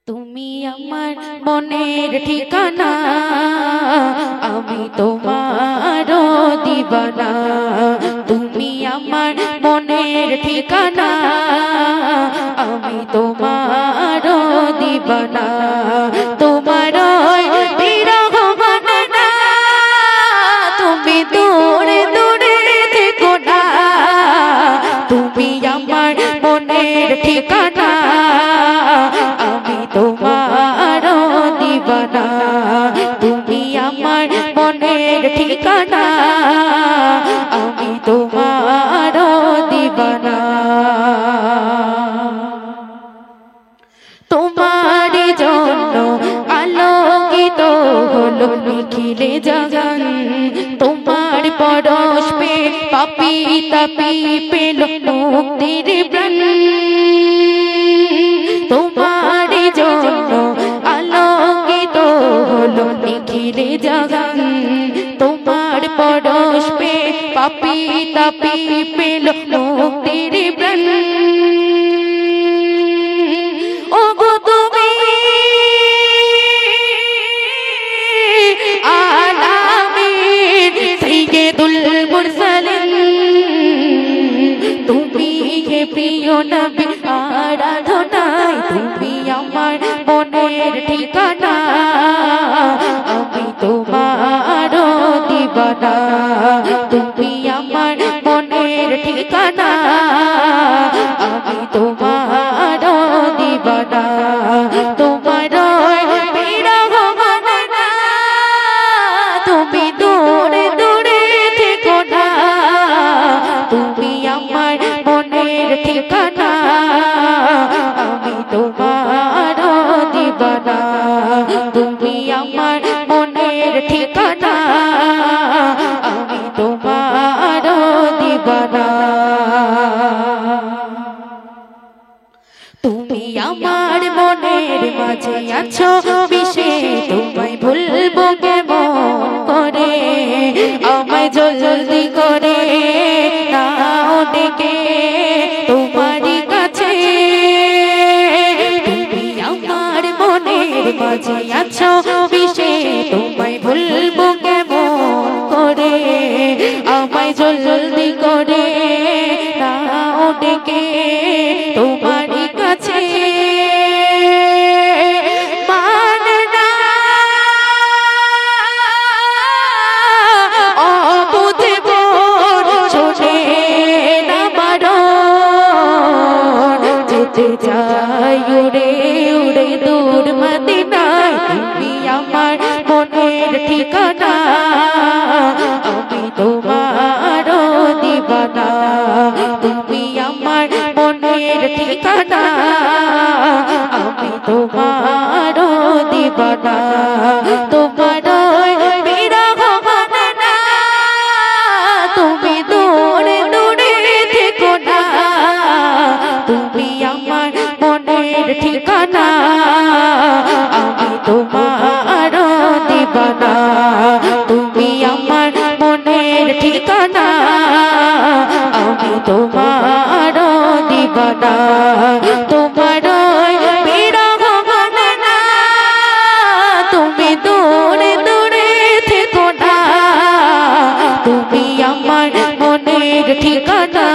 তুমি আমার মনের ঠিকানা, আমি তোমার দিবানা। তুমি আমার মনের ঠিকানা, আমি তোমার দিবানা। তোমার বিরহ মানে না, তুমি দূরে দূরে থেকো না। তুমি আমার মনের ঠিকানা, আমি তোমার দিবানা। তুমি আমার মনের ঠিকানা, আমি তোমার দিবানা। তোমার জন্য আলোকিত হলো নিখিলে জগৎ। তোমার পরশ পে পাপী তাপী পেল মুক্তির প্রাণ। তোমার জন্য আলোকিত হলো নিখিলে জগৎ। তোমার পরশ পে পাপী তাপী পেল মুক্তির প্রাণ। তুমি হে প্রিয় নবী আরাধনায়, তুমি আমার মনের ঠিকানা, আমি তোমার দিবানা। তুমি আমার মনের ঠিকানা, আমি তোমার দিবানা। তোমার বিরহ মানে না, তুমি দূরে দূরে থেকো না। তুমি আমার মনের ঠিকানা, আমি তোমার দিবানা। তুমি আমার মনের ঠিকানা, আমি তোমার দিবানা। তুমি আমার মনের মাঝে আছো মিশে, তোমায় ভুলবো কেমন করে। আমায় জলদি করে নাও ডেকে তোমারই কাছে। তুমি আমার মনের মাঝে আছো মিশে, তোমায় ভুলবো কেমন করে। আমায় জলদি করে নাও ডেকে তোমারই কাছে। যাই উড়ে উড়ে দূর মদিনায়, তুমি আমার মনের ঠিকানা, আমি তোমার দিবানা। তুমি আমার মনের ঠিকানা, আমি তোমার দিবানা। তোমার বিরহ মানে না, তুমি দূরে দূরে থেকো না। তুমি আমার মনের ঠিকানা, আমি তোমার দিবানা। তুমি আমার মনের ঠিকানা, আমি তোমার দিবানা। তোমার বিরহ মানে না, তুমি দূরে দূরে থেকো না। তুমি আমার মনের ঠিকানা,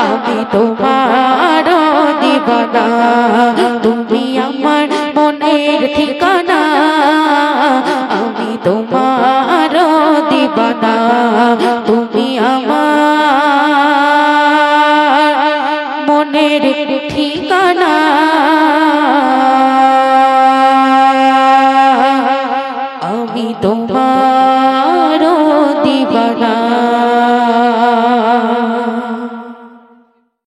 আমি তোমার দিবানা। তুমি আমার মনের ঠিকানা, আমি তোমার দিবানা। তুমি আমার মনের ঠিকানা, আমি তোমার